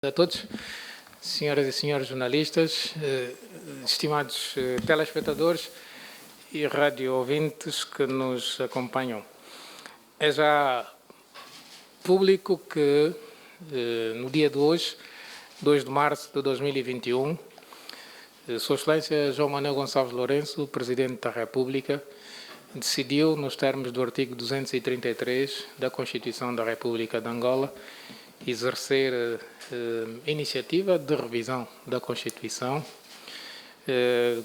A todos, senhoras e senhores jornalistas, estimados telespectadores e radio-ouvintes que nos acompanham. É já público que no dia de hoje, 2 de março de 2021, Sua Excelência João Manuel Gonçalves Lourenço, Presidente da República, decidiu, nos termos do artigo 233 da Constituição da República de Angola, exercer iniciativa de revisão da Constituição,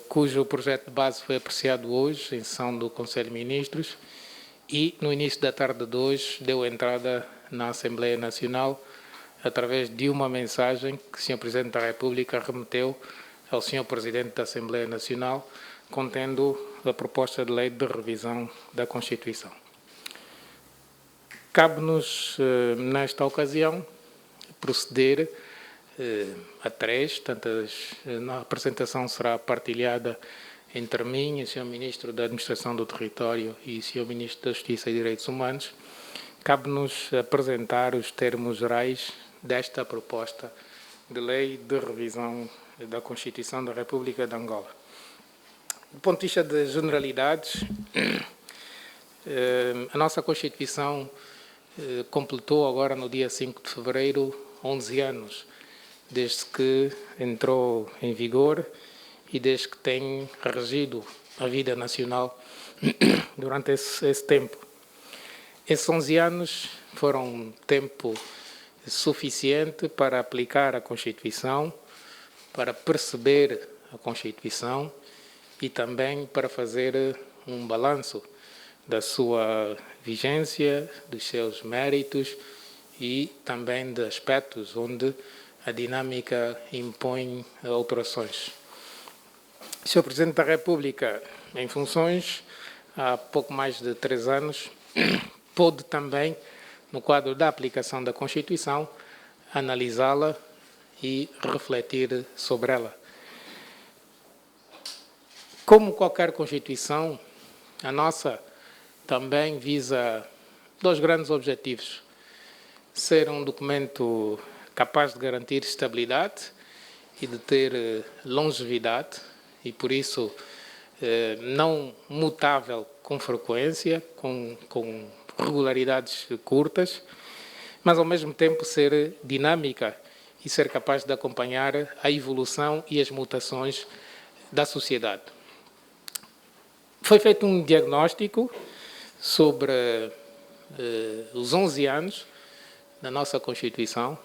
cujo projeto de base foi apreciado hoje em sessão do Conselho de Ministros e, no início da tarde de hoje, deu entrada na Assembleia Nacional através de uma mensagem que o Sr. Presidente da República remeteu ao Sr. Presidente da Assembleia Nacional, contendo a proposta de lei de revisão da Constituição. Cabe-nos, nesta ocasião, proceder a três, a apresentação será partilhada entre mim, o Sr. Ministro da Administração do Território e o Sr. Ministro da Justiça e Direitos Humanos. Cabe-nos apresentar os termos gerais desta proposta de lei de revisão da Constituição da República de Angola. Do ponto de vista de generalidades, a nossa Constituição completou agora no dia 5 de fevereiro 11 anos, desde que entrou em vigor e desde que tem regido a vida nacional durante esse tempo. Esses 11 anos foram tempo suficiente para aplicar a Constituição, para perceber a Constituição e também para fazer um balanço da sua vigência, dos seus méritos e também de aspectos onde a dinâmica impõe alterações. O Sr. Presidente da República, em funções, há pouco mais de 3 anos, pôde também, no quadro da aplicação da Constituição, analisá-la e refletir sobre ela. Como qualquer Constituição, a nossa também visa 2 grandes objetivos: ser um documento capaz de garantir estabilidade e de ter longevidade e, por isso, não mutável com frequência, com regularidades curtas, mas, ao mesmo tempo, ser dinâmica e ser capaz de acompanhar a evolução e as mutações da sociedade. Foi feito um diagnóstico sobre os 11 anos da nossa Constituição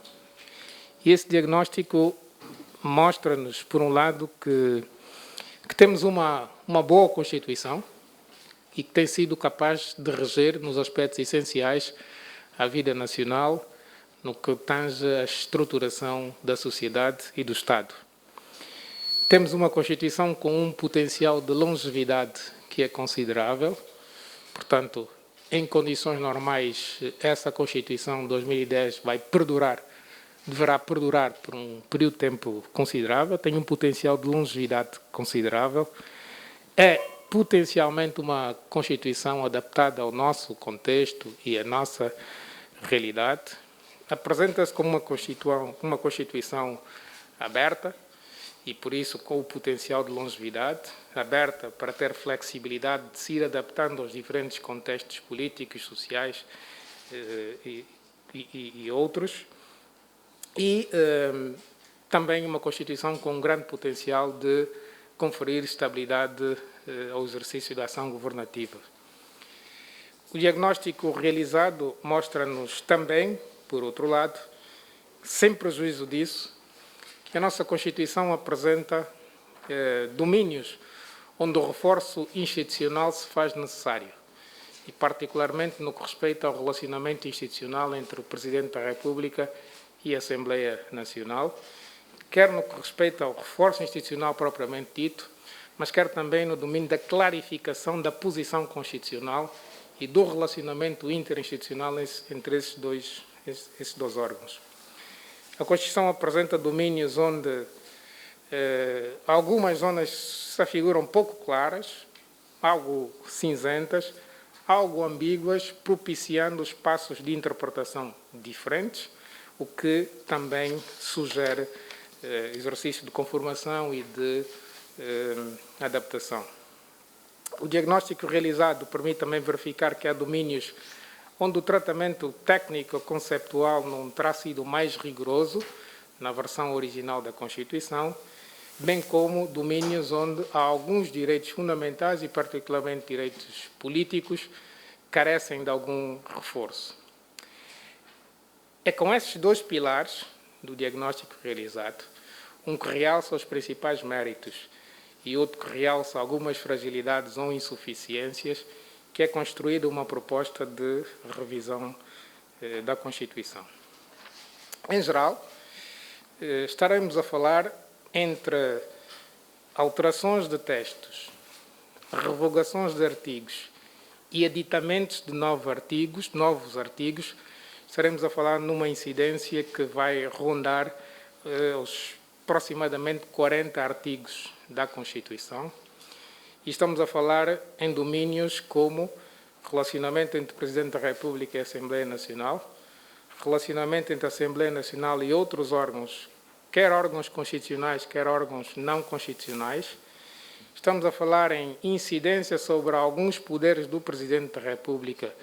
e esse diagnóstico mostra-nos, por um lado, que temos uma boa Constituição e que tem sido capaz de reger nos aspectos essenciais a vida nacional, no que tange a estruturação da sociedade e do Estado. Temos uma Constituição com um potencial de longevidade que é considerável, portanto, em condições normais, essa Constituição de 2010 deverá perdurar por um período de tempo considerável, tem um potencial de longevidade considerável, é potencialmente uma Constituição adaptada ao nosso contexto e à nossa realidade, apresenta-se como uma Constituição aberta e, por isso, com o potencial de longevidade, aberta para ter flexibilidade de se ir adaptando aos diferentes contextos políticos, sociais e outros, e também uma Constituição com um grande potencial de conferir estabilidade ao exercício da ação governativa. O diagnóstico realizado mostra-nos também, por outro lado, sem prejuízo disso, que a nossa Constituição apresenta domínios onde o reforço institucional se faz necessário, e particularmente no que respeita ao relacionamento institucional entre o Presidente da República e a Assembleia Nacional, quer no que respeita ao reforço institucional propriamente dito, mas quer também no domínio da clarificação da posição constitucional e do relacionamento interinstitucional entre esses dois órgãos. A Constituição apresenta domínios onde algumas zonas se afiguram pouco claras, algo cinzentas, algo ambíguas, propiciando espaços de interpretação diferentes, o que também sugere exercício de conformação e de adaptação. O diagnóstico realizado permite também verificar que há domínios onde o tratamento técnico-conceptual não terá sido mais rigoroso na versão original da Constituição, bem como domínios onde há alguns direitos fundamentais, e particularmente direitos políticos, carecem de algum reforço. É com esses dois pilares do diagnóstico realizado, um que realça os principais méritos e outro que realça algumas fragilidades ou insuficiências, que é construída uma proposta de revisão da Constituição. Em geral, estaremos a falar entre alterações de textos, revogações de artigos e editamentos de novos artigos, estaremos a falar numa incidência que vai rondar os aproximadamente 40 artigos da Constituição. E estamos a falar em domínios como relacionamento entre o Presidente da República e a Assembleia Nacional, relacionamento entre a Assembleia Nacional e outros órgãos, quer órgãos constitucionais, quer órgãos não constitucionais. Estamos a falar em incidência sobre alguns poderes do Presidente da República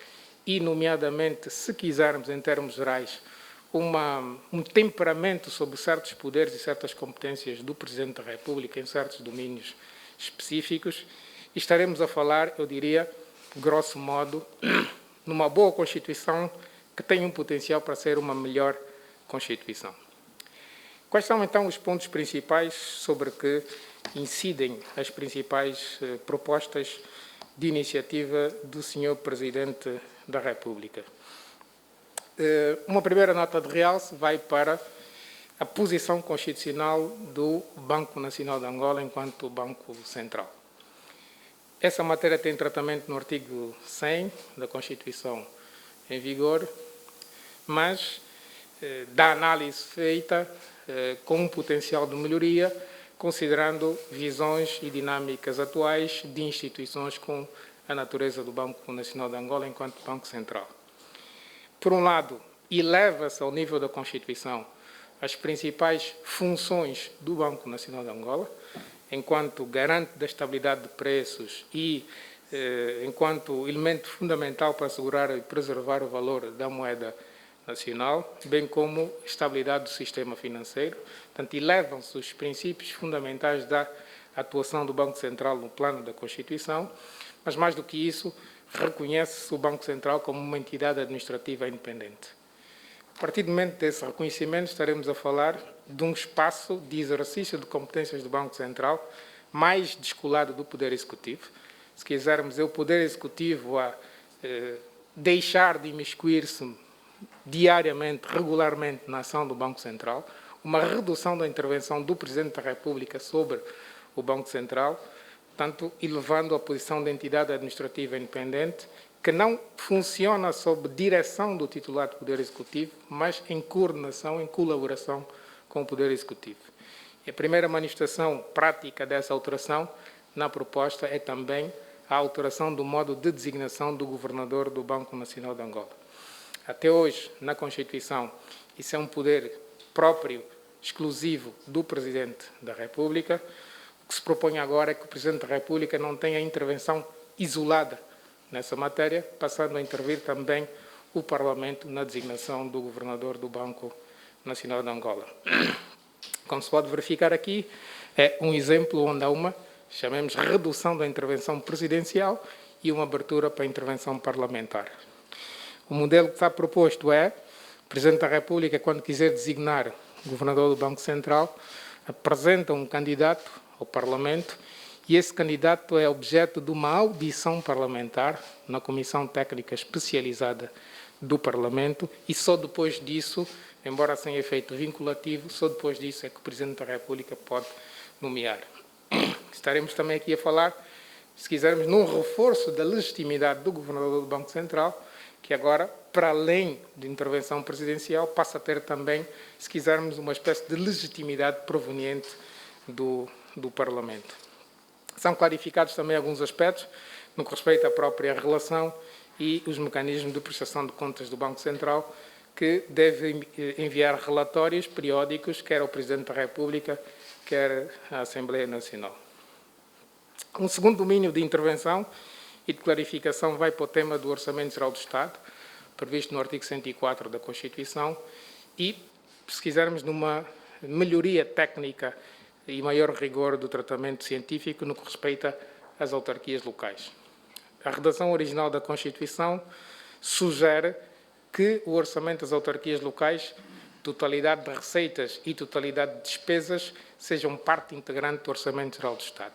e, nomeadamente, se quisermos, em termos gerais, um temperamento sobre certos poderes e certas competências do Presidente da República em certos domínios específicos. E estaremos a falar, eu diria, grosso modo, numa boa Constituição que tem um potencial para ser uma melhor Constituição. Quais são, então, os pontos principais sobre que incidem as principais propostas de iniciativa do Sr. Presidente da República? Uma primeira nota de realce vai para a posição constitucional do Banco Nacional de Angola enquanto Banco Central. Essa matéria tem tratamento no artigo 100 da Constituição em vigor, mas da análise feita com um potencial de melhoria, considerando visões e dinâmicas atuais de instituições com a natureza do Banco Nacional de Angola enquanto Banco Central. Por um lado, eleva-se ao nível da Constituição as principais funções do Banco Nacional de Angola, enquanto garante da estabilidade de preços e enquanto elemento fundamental para assegurar e preservar o valor da moeda nacional, bem como estabilidade do sistema financeiro. Portanto, elevam-se os princípios fundamentais da atuação do Banco Central no plano da Constituição, mas, mais do que isso, reconhece-se o Banco Central como uma entidade administrativa independente. A partir do momento desse reconhecimento, estaremos a falar de um espaço de exercício de competências do Banco Central mais descolado do Poder Executivo. Se quisermos, é o Poder Executivo a deixar de imiscuir-se diariamente, regularmente, na ação do Banco Central, uma redução da intervenção do Presidente da República sobre o Banco Central, portanto, elevando a posição de entidade administrativa independente, que não funciona sob direção do titular do Poder Executivo, mas em coordenação, em colaboração com o Poder Executivo. E a primeira manifestação prática dessa alteração na proposta é também a alteração do modo de designação do governador do Banco Nacional de Angola. Até hoje, na Constituição, isso é um poder próprio, exclusivo do Presidente da República. O que se propõe agora é que o Presidente da República não tenha intervenção isolada nessa matéria, passando a intervir também o Parlamento na designação do governador do Banco Nacional de Angola. Como se pode verificar aqui, é um exemplo onde há uma, chamemos, redução da intervenção presidencial e uma abertura para a intervenção parlamentar. O modelo que está proposto é, o Presidente da República, quando quiser designar o governador do Banco Central, apresenta um candidato ao Parlamento e esse candidato é objeto de uma audição parlamentar na Comissão Técnica Especializada do Parlamento e só depois disso, embora sem efeito vinculativo, só depois disso é que o Presidente da República pode nomear. Estaremos também aqui a falar, se quisermos, num reforço da legitimidade do governador do Banco Central, que agora, para além de intervenção presidencial, passa a ter também, se quisermos, uma espécie de legitimidade proveniente do Parlamento. São clarificados também alguns aspectos no que respeita à própria relação e os mecanismos de prestação de contas do Banco Central que deve enviar relatórios periódicos, quer ao Presidente da República, quer à Assembleia Nacional. Um segundo domínio de intervenção e de clarificação vai para o tema do Orçamento Geral do Estado, previsto no artigo 104 da Constituição, e, se quisermos, numa melhoria técnica e maior rigor do tratamento científico no que respeita às autarquias locais. A redação original da Constituição sugere que o orçamento das autarquias locais, totalidade de receitas e totalidade de despesas, sejam parte integrante do Orçamento Geral do Estado.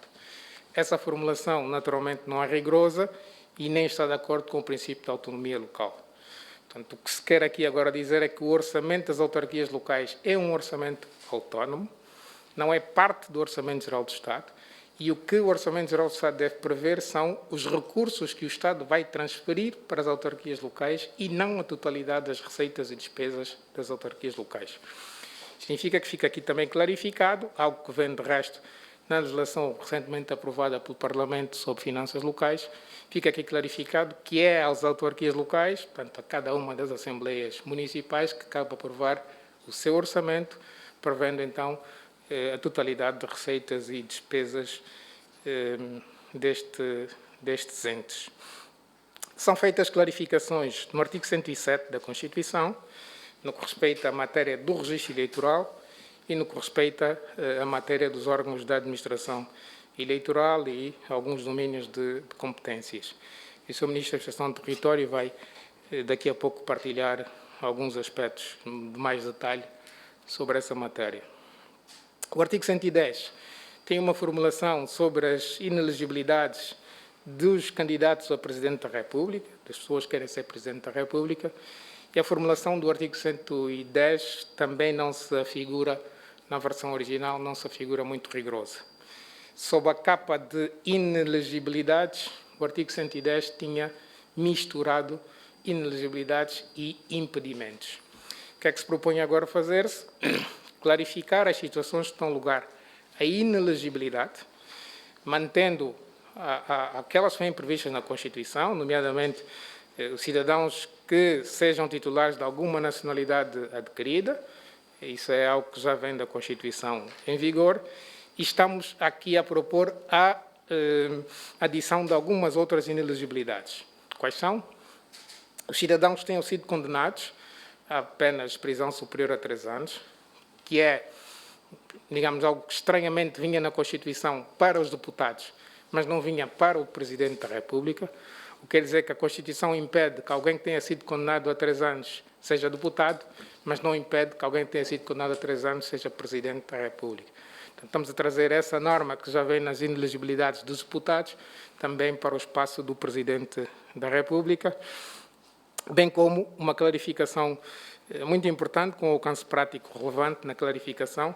Essa formulação, naturalmente, não é rigorosa e nem está de acordo com o princípio da autonomia local. Portanto, o que se quer aqui agora dizer é que o orçamento das autarquias locais é um orçamento autónomo, não é parte do Orçamento Geral do Estado, e o que o Orçamento Geral do Estado deve prever são os recursos que o Estado vai transferir para as autarquias locais e não a totalidade das receitas e despesas das autarquias locais. Significa que fica aqui também clarificado, algo que vem de resto na legislação recentemente aprovada pelo Parlamento sobre finanças locais, fica aqui clarificado que é às autarquias locais, portanto, a cada uma das assembleias municipais, que cabe aprovar o seu orçamento, prevendo então a totalidade de receitas e despesas destes entes. São feitas clarificações no artigo 107 da Constituição, no que respeita à matéria do registro eleitoral e no que respeita à matéria dos órgãos da administração eleitoral e alguns domínios de competências. E o Sr. Ministro da Administração do Território vai, daqui a pouco, partilhar alguns aspectos de mais detalhe sobre essa matéria. O artigo 110 tem uma formulação sobre as inelegibilidades dos candidatos a Presidente da República, das pessoas que querem ser Presidente da República, e a formulação do artigo 110 também não se afigura, na versão original, não se afigura muito rigorosa. Sob a capa de inelegibilidades, o artigo 110 tinha misturado inelegibilidades e impedimentos. O que é que se propõe agora fazer-se? Clarificar as situações que dão lugar à inelegibilidade, mantendo aquelas que vêm previstas na Constituição, nomeadamente os cidadãos que sejam titulares de alguma nacionalidade adquirida, isso é algo que já vem da Constituição em vigor, e estamos aqui a propor a adição de algumas outras inelegibilidades. Quais são? Os cidadãos que tenham sido condenados a penas de prisão superior a 3 anos, que é, digamos, algo que estranhamente vinha na Constituição para os deputados, mas não vinha para o Presidente da República, o que quer dizer que a Constituição impede que alguém que tenha sido condenado a 3 anos seja deputado, mas não impede que alguém que tenha sido condenado a 3 anos seja Presidente da República. Então, estamos a trazer essa norma que já vem nas inelegibilidades dos deputados, também para o espaço do Presidente da República, bem como uma clarificação muito importante, com alcance prático relevante na clarificação,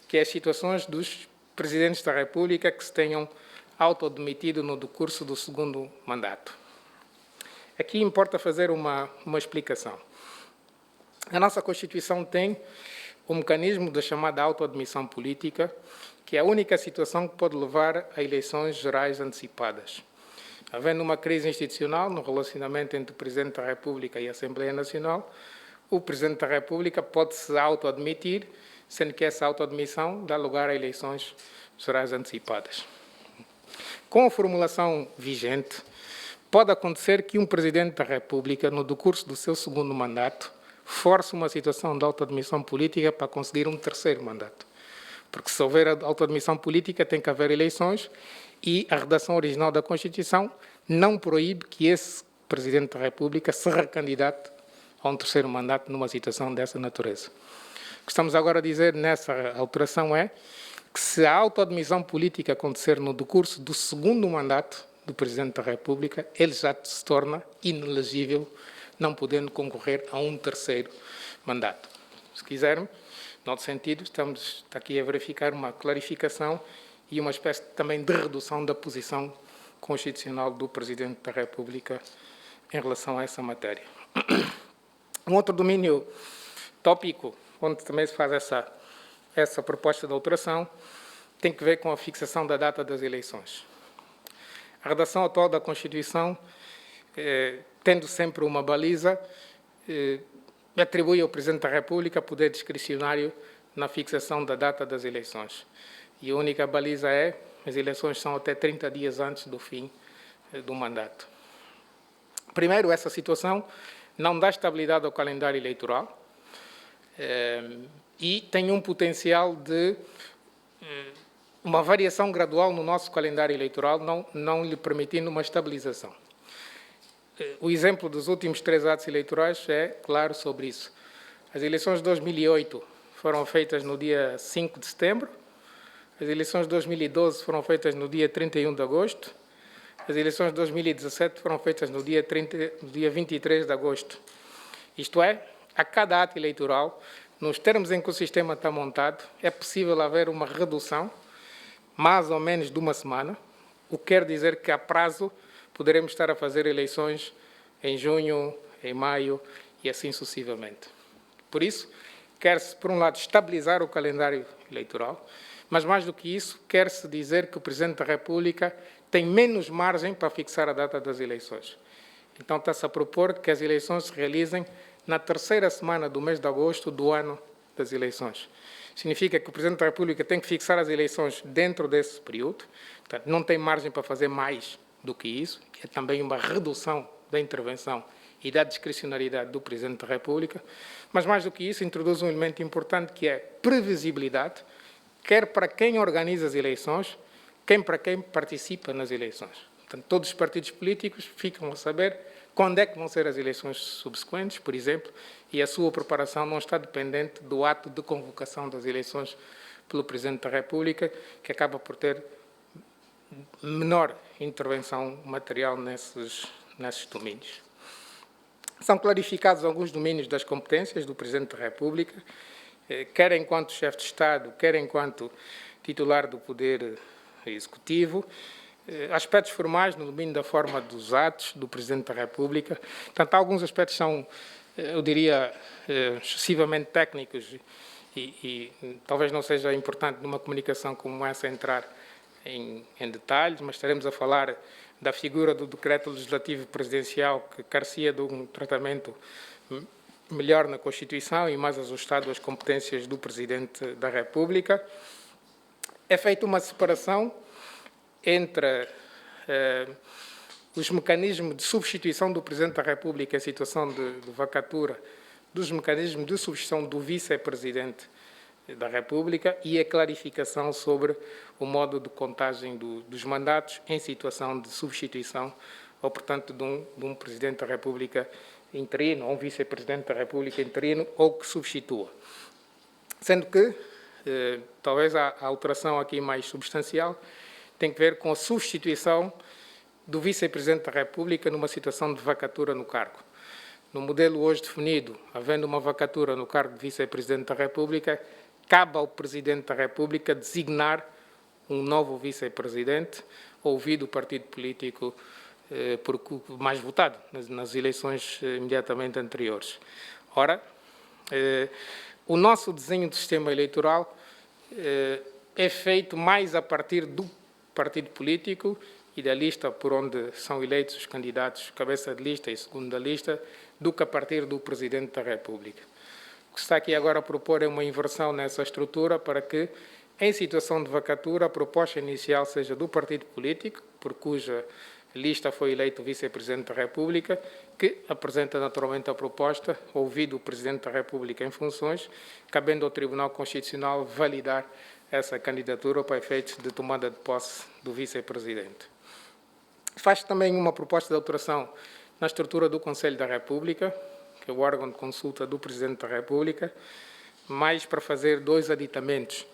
que é as situações dos Presidentes da República que se tenham autoadmitido no decurso do segundo mandato. Aqui importa fazer uma explicação. A nossa Constituição tem o mecanismo da chamada autoadmissão política, que é a única situação que pode levar a eleições gerais antecipadas. Havendo uma crise institucional no relacionamento entre o Presidente da República e a Assembleia Nacional, o Presidente da República pode se autoadmitir, sendo que essa autoadmissão dá lugar a eleições gerais antecipadas. Com a formulação vigente, pode acontecer que um Presidente da República, no decurso do seu segundo mandato, force uma situação de autoadmissão política para conseguir um terceiro mandato. Porque se houver autoadmissão política, tem que haver eleições e a redação original da Constituição não proíbe que esse Presidente da República se recandidate a um terceiro mandato numa situação dessa natureza. O que estamos agora a dizer nessa alteração é que se a autoadmissão política acontecer no decurso do segundo mandato do Presidente da República, ele já se torna inelegível, não podendo concorrer a um terceiro mandato. Se quiserem, no outro sentido, estamos aqui a verificar uma clarificação e uma espécie também de redução da posição constitucional do Presidente da República em relação a essa matéria. Um outro domínio tópico, onde também se faz essa proposta de alteração, tem que ver com a fixação da data das eleições. A redação atual da Constituição, tendo sempre uma baliza, atribui ao Presidente da República poder discricionário na fixação da data das eleições. E a única baliza é as eleições são até 30 dias antes do fim do mandato. Primeiro, essa situação não dá estabilidade ao calendário eleitoral e tem um potencial de uma variação gradual no nosso calendário eleitoral, não lhe permitindo uma estabilização. O exemplo dos últimos 3 atos eleitorais é claro sobre isso. As eleições de 2008 foram feitas no dia 5 de setembro, as eleições de 2012 foram feitas no dia 31 de agosto, as eleições de 2017 foram feitas no dia 23 de agosto. Isto é, a cada ato eleitoral, nos termos em que o sistema está montado, é possível haver uma redução, mais ou menos de uma semana, o que quer dizer que a prazo poderemos estar a fazer eleições em junho, em maio e assim sucessivamente. Por isso, quer-se, por um lado, estabilizar o calendário eleitoral, mas mais do que isso, quer-se dizer que o Presidente da República tem menos margem para fixar a data das eleições. Então está-se a propor que as eleições se realizem na terceira semana do mês de agosto do ano das eleições. Significa que o Presidente da República tem que fixar as eleições dentro desse período, portanto, não tem margem para fazer mais do que isso, é também uma redução da intervenção e da discricionariedade do Presidente da República, mas mais do que isso introduz um elemento importante que é previsibilidade, quer para quem organiza as eleições, quer para quem participa nas eleições. Portanto, todos os partidos políticos ficam a saber quando é que vão ser as eleições subsequentes, por exemplo, e a sua preparação não está dependente do ato de convocação das eleições pelo Presidente da República, que acaba por ter menor intervenção material nesses domínios. São clarificados alguns domínios das competências do Presidente da República, quer enquanto chefe de Estado, quer enquanto titular do Poder Executivo, aspectos formais no domínio da forma dos atos do Presidente da República. Portanto, alguns aspectos são, eu diria, excessivamente técnicos e talvez não seja importante numa comunicação como essa entrar em detalhes, mas estaremos a falar da figura do decreto legislativo presidencial que carecia de um tratamento melhor na Constituição e mais ajustado às competências do Presidente da República. É feita uma separação entre os mecanismos de substituição do Presidente da República em situação de vacatura dos mecanismos de substituição do Vice-Presidente da República e a clarificação sobre o modo de contagem dos mandatos em situação de substituição ou, portanto, de um Presidente da República interino ou um Vice-Presidente da República interino ou que substitua. Sendo que, talvez a alteração aqui mais substancial tem que ver com a substituição do Vice-Presidente da República numa situação de vacatura no cargo. No modelo hoje definido, havendo uma vacatura no cargo de Vice-Presidente da República, cabe ao Presidente da República designar um novo Vice-Presidente, ouvido o partido político mais votado nas eleições imediatamente anteriores. Ora, o nosso desenho de sistema eleitoral é feito mais a partir do partido político e da lista por onde são eleitos os candidatos, cabeça de lista e segundo da lista, do que a partir do Presidente da República. O que se está aqui agora a propor é uma inversão nessa estrutura para que, em situação de vacatura, a proposta inicial seja do partido político, por cuja lista foi eleito o Vice-Presidente da República, que apresenta naturalmente a proposta, ouvido o Presidente da República em funções, cabendo ao Tribunal Constitucional validar essa candidatura para efeitos de tomada de posse do Vice-Presidente. Faz também uma proposta de alteração na estrutura do Conselho da República, que é o órgão de consulta do Presidente da República, mais para fazer 2 aditamentos.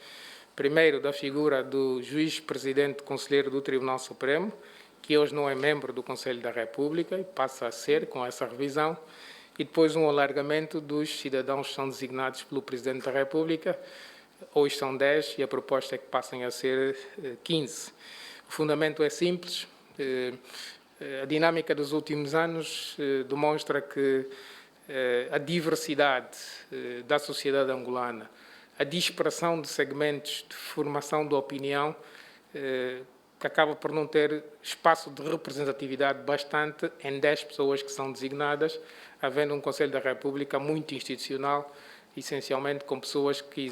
Primeiro, da figura do juiz-presidente conselheiro do Tribunal Supremo, que hoje não é membro do Conselho da República e passa a ser com essa revisão, e depois um alargamento dos cidadãos que são designados pelo Presidente da República. Hoje são 10 e a proposta é que passem a ser 15. O fundamento é simples. A dinâmica dos últimos anos demonstra que a diversidade da sociedade angolana, a dispersão de segmentos de formação de opinião, que acaba por não ter espaço de representatividade bastante em 10 pessoas que são designadas, havendo um Conselho da República muito institucional, essencialmente com pessoas que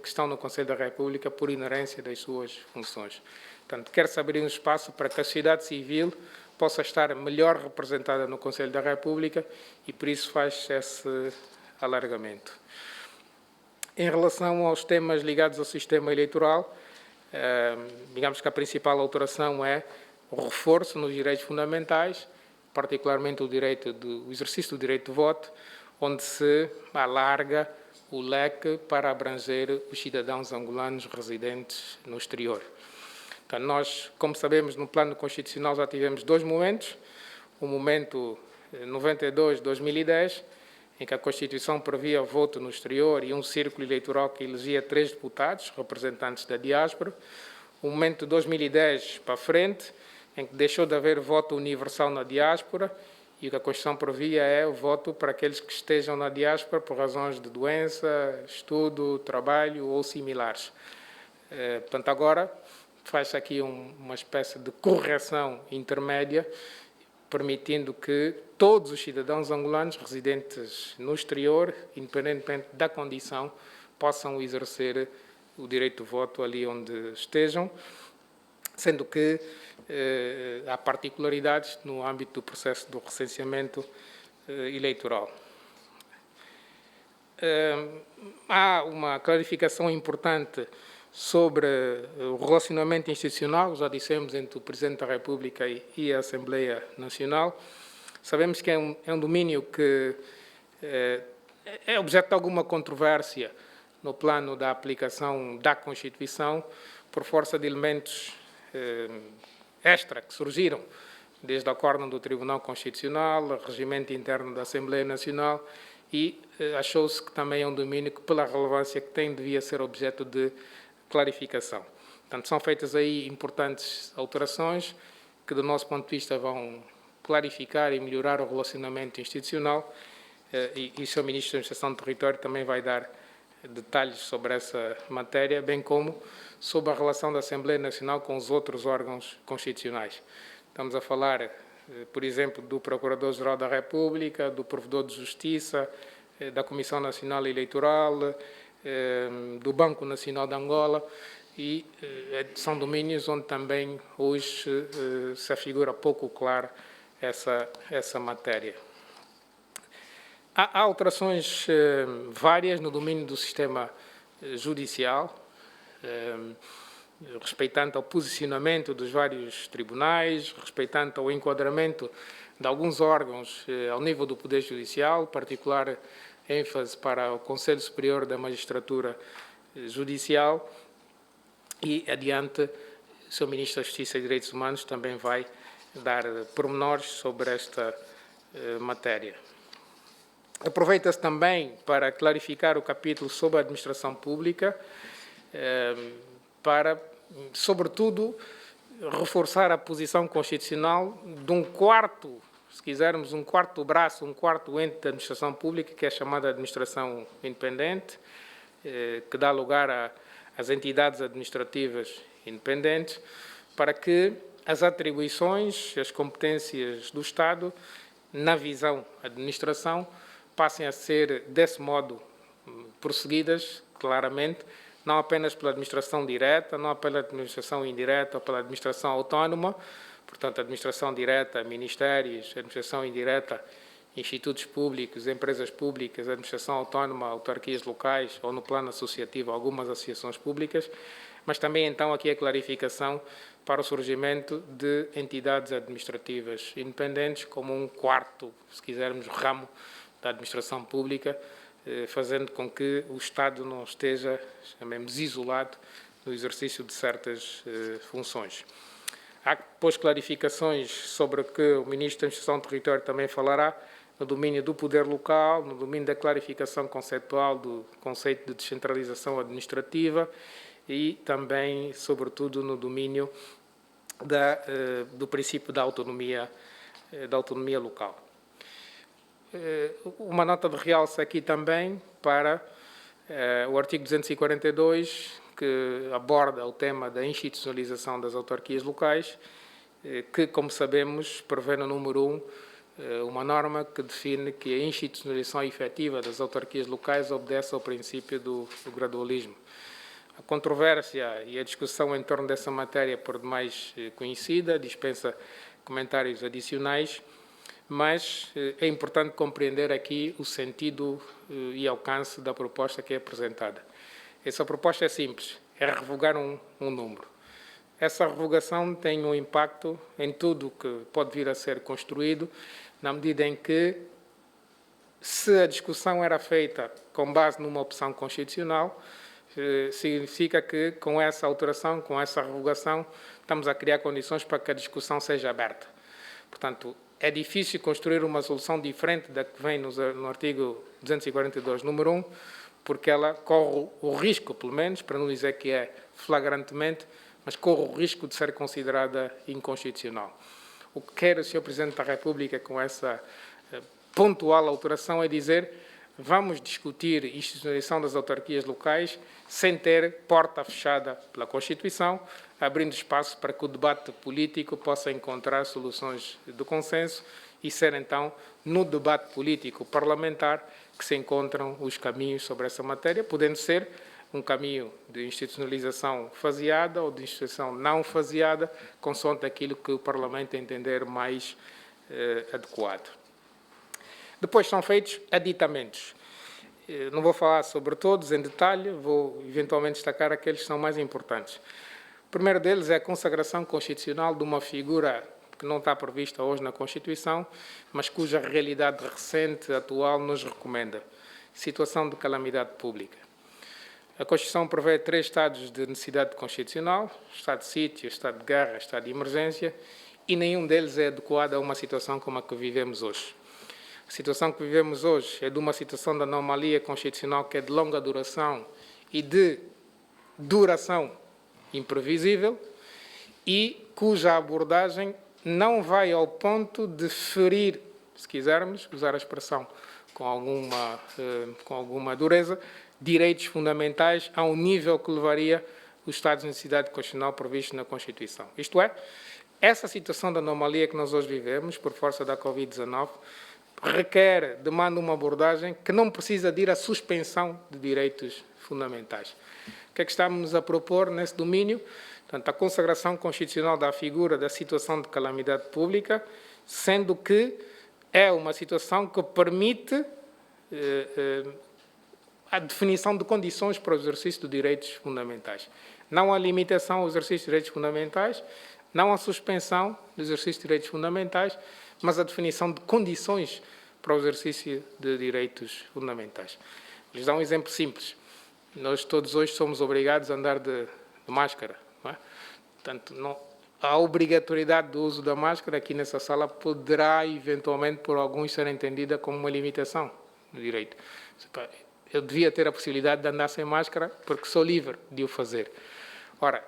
estão no Conselho da República por inerência das suas funções. Portanto, quer-se abrir um espaço para que a sociedade civil possa estar melhor representada no Conselho da República e por isso faz esse alargamento. Em relação aos temas ligados ao sistema eleitoral, digamos que a principal alteração é o reforço nos direitos fundamentais, particularmente o exercício do direito de voto, onde se alarga o leque para abranger os cidadãos angolanos residentes no exterior. Então, nós, como sabemos, no plano constitucional já tivemos dois momentos. O momento 92-2010, em que a Constituição previa voto no exterior e um círculo eleitoral que elegia 3 deputados, representantes da diáspora. O momento 2010 para frente, em que deixou de haver voto universal na diáspora e o que a Constituição previa é o voto para aqueles que estejam na diáspora por razões de doença, estudo, trabalho ou similares. Portanto, agora faz-se aqui uma espécie de correção intermédia, permitindo que todos os cidadãos angolanos residentes no exterior, independentemente da condição, possam exercer o direito de voto ali onde estejam, sendo que há particularidades no âmbito do processo do recenseamento eleitoral. Há uma clarificação importante sobre o relacionamento institucional, já dissemos, entre o Presidente da República e a Assembleia Nacional. Sabemos que é um domínio que é objeto de alguma controvérsia no plano da aplicação da Constituição, por força de elementos extra que surgiram desde o acórdão do Tribunal Constitucional, o regimento interno da Assembleia Nacional, e achou-se que também é um domínio que, pela relevância que tem, devia ser objeto de clarificação. Portanto, são feitas aí importantes alterações que, do nosso ponto de vista, vão clarificar e melhorar o relacionamento institucional e o Sr. Ministro da Administração do Território também vai dar detalhes sobre essa matéria, bem como sobre a relação da Assembleia Nacional com os outros órgãos constitucionais. Estamos a falar, por exemplo, do Procurador-Geral da República, do Provedor de Justiça, da Comissão Nacional Eleitoral, do Banco Nacional de Angola, e são domínios onde também hoje se afigura pouco claro essa matéria. Há alterações várias no domínio do sistema judicial, respeitando ao posicionamento dos vários tribunais, respeitando ao enquadramento de alguns órgãos ao nível do Poder Judicial, particular ênfase para o Conselho Superior da Magistratura Judicial, e adiante o Sr. Ministro da Justiça e Direitos Humanos também vai dar pormenores sobre esta matéria. Aproveita-se também para clarificar o capítulo sobre a administração pública, para, sobretudo, reforçar a posição constitucional de um quarto, se quisermos, um quarto braço, um quarto ente da administração pública, que é a chamada administração independente, que dá lugar às entidades administrativas independentes, para que as atribuições, as competências do Estado, na visão administração, passem a ser, desse modo, prosseguidas, claramente, não apenas pela administração direta, não pela administração indireta ou pela administração autónoma, portanto, administração direta, ministérios, administração indireta, institutos públicos, empresas públicas, administração autónoma, autarquias locais ou, no plano associativo, algumas associações públicas, mas também, então, aqui a clarificação para o surgimento de entidades administrativas independentes como um quarto, se quisermos, ramo da administração pública, fazendo com que o Estado não esteja, chamemos, isolado no exercício de certas funções. Há depois clarificações sobre o que o Ministro da Administração do Território também falará, no domínio do poder local, no domínio da clarificação conceitual do conceito de descentralização administrativa e também, sobretudo, no domínio do princípio da autonomia local. Uma nota de realce aqui também para o artigo 242, que aborda o tema da institucionalização das autarquias locais, que, como sabemos, prevê no número 1 uma norma que define que a institucionalização efetiva das autarquias locais obedece ao princípio do gradualismo. A controvérsia e a discussão em torno dessa matéria, por demais conhecida, dispensa comentários adicionais, mas é importante compreender aqui o sentido e alcance da proposta que é apresentada. Essa proposta é simples, é revogar um número. Essa revogação tem um impacto em tudo o que pode vir a ser construído, na medida em que, se a discussão era feita com base numa opção constitucional, significa que, com essa alteração, com essa revogação, estamos a criar condições para que a discussão seja aberta. Portanto, é difícil construir uma solução diferente da que vem no artigo 242, número 1, porque ela corre o risco, pelo menos, para não dizer que é flagrantemente, mas corre o risco de ser considerada inconstitucional. O que quer o Sr. Presidente da República com essa pontual alteração é dizer: vamos discutir a institucionalização das autarquias locais sem ter porta fechada pela Constituição, abrindo espaço para que o debate político possa encontrar soluções de consenso e ser, então, no debate político parlamentar que se encontram os caminhos sobre essa matéria, podendo ser um caminho de institucionalização faseada ou de instituição não faseada, consoante aquilo que o Parlamento entender mais adequado. Depois são feitos aditamentos. Não vou falar sobre todos em detalhe, vou eventualmente destacar aqueles que são mais importantes. O primeiro deles é a consagração constitucional de uma figura que não está prevista hoje na Constituição, mas cuja realidade recente, atual, nos recomenda. Situação de calamidade pública. A Constituição prevê 3 estados de necessidade constitucional: estado de sítio, estado de guerra, estado de emergência, e nenhum deles é adequado a uma situação como a que vivemos hoje. A situação que vivemos hoje é de uma situação de anomalia constitucional que é de longa duração e de duração imprevisível e cuja abordagem não vai ao ponto de ferir, se quisermos usar a expressão com alguma dureza, direitos fundamentais a um nível que levaria o estado de necessidade constitucional previsto na Constituição. Isto é, essa situação de anomalia que nós hoje vivemos, por força da Covid-19, demanda uma abordagem que não precisa de ir à suspensão de direitos fundamentais. O que é que estamos a propor nesse domínio? Portanto, a consagração constitucional da figura da situação de calamidade pública, sendo que é uma situação que permite a definição de condições para o exercício de direitos fundamentais. Não a limitação ao exercício de direitos fundamentais, não a suspensão do exercício de direitos fundamentais, mas a definição de condições para o exercício de direitos fundamentais. Vou-lhes dar um exemplo simples. Nós todos hoje somos obrigados a andar de máscara, não é? Portanto, a obrigatoriedade do uso da máscara aqui nessa sala poderá, eventualmente, por alguns, ser entendida como uma limitação do direito. Eu devia ter a possibilidade de andar sem máscara porque sou livre de o fazer. Ora,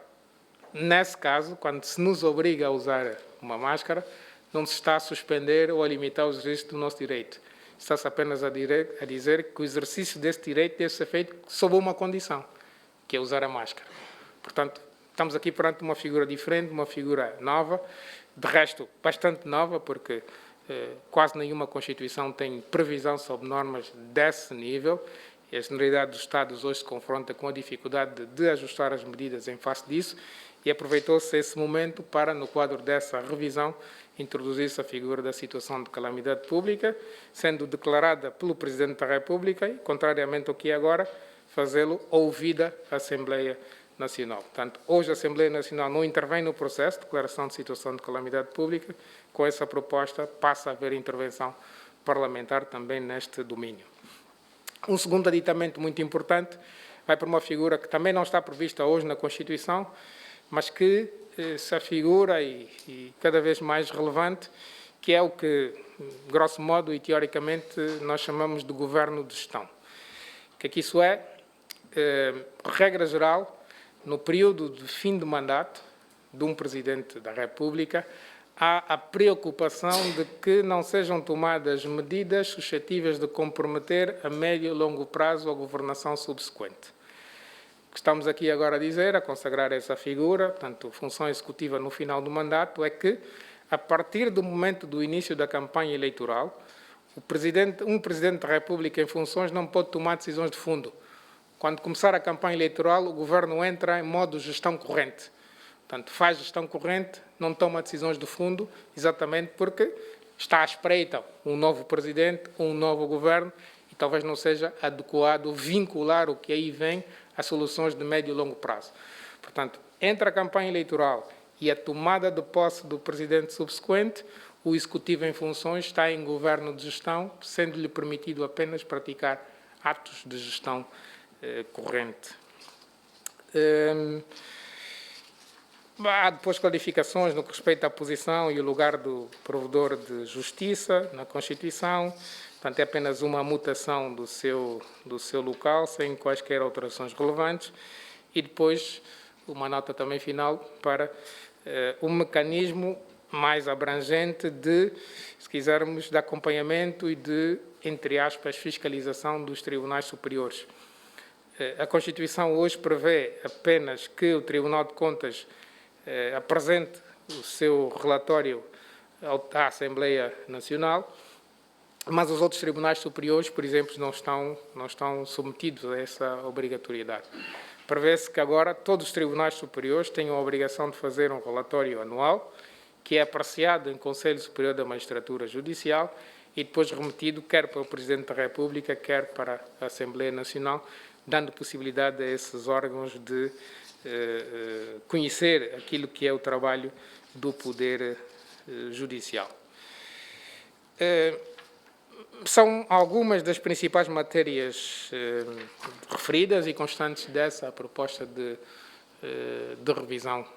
nesse caso, quando se nos obriga a usar uma máscara, não se está a suspender ou a limitar o exercício do nosso direito. Está-se apenas a dizer que o exercício desse direito deve ser feito sob uma condição, que é usar a máscara. Portanto, estamos aqui perante uma figura diferente, uma figura nova, de resto bastante nova, porque quase nenhuma Constituição tem previsão sobre normas desse nível, e a Generalidade dos Estados hoje se confronta com a dificuldade de ajustar as medidas em face disso, e aproveitou-se esse momento para, no quadro dessa revisão, introduzir-se a figura da situação de calamidade pública, sendo declarada pelo Presidente da República e, contrariamente ao que é agora, fazê-lo ouvida a Assembleia Nacional. Portanto, hoje a Assembleia Nacional não intervém no processo de declaração de situação de calamidade pública. Com essa proposta passa a haver intervenção parlamentar também neste domínio. Um segundo aditamento muito importante vai para uma figura que também não está prevista hoje na Constituição, mas que se afigura e cada vez mais relevante, que é o que, grosso modo e teoricamente, nós chamamos de governo de gestão. O que é que isso é? Regra geral, no período de fim de mandato de um Presidente da República, há a preocupação de que não sejam tomadas medidas suscetíveis de comprometer a médio e longo prazo a governação subsequente. O que estamos aqui agora a dizer, a consagrar essa figura, portanto, função executiva no final do mandato, é que a partir do momento do início da campanha eleitoral, um Presidente da República em funções não pode tomar decisões de fundo. Quando começar a campanha eleitoral, o Governo entra em modo gestão corrente. Portanto, faz gestão corrente, não toma decisões de fundo, exatamente porque está à espreita um novo Presidente, um novo Governo, e talvez não seja adequado vincular o que aí vem a soluções de médio e longo prazo. Portanto, entre a campanha eleitoral e a tomada de posse do Presidente subsequente, o Executivo em funções está em governo de gestão, sendo-lhe permitido apenas praticar atos de gestão corrente. Há depois clarificações no que respeita à posição e o lugar do provedor de justiça na Constituição. Portanto, é apenas uma mutação do seu local, sem quaisquer alterações relevantes. E depois uma nota também final para um mecanismo mais abrangente de, se quisermos, de acompanhamento e de, entre aspas, fiscalização dos tribunais superiores. A Constituição hoje prevê apenas que o Tribunal de Contas apresente o seu relatório à Assembleia Nacional, mas os outros tribunais superiores, por exemplo, não estão submetidos a essa obrigatoriedade. Prevê-se que agora todos os tribunais superiores tenham a obrigação de fazer um relatório anual, que é apreciado em Conselho Superior da Magistratura Judicial e depois remetido quer para o Presidente da República, quer para a Assembleia Nacional, dando possibilidade a esses órgãos de conhecer aquilo que é o trabalho do Poder Judicial. São algumas das principais matérias referidas e constantes dessa proposta de revisão.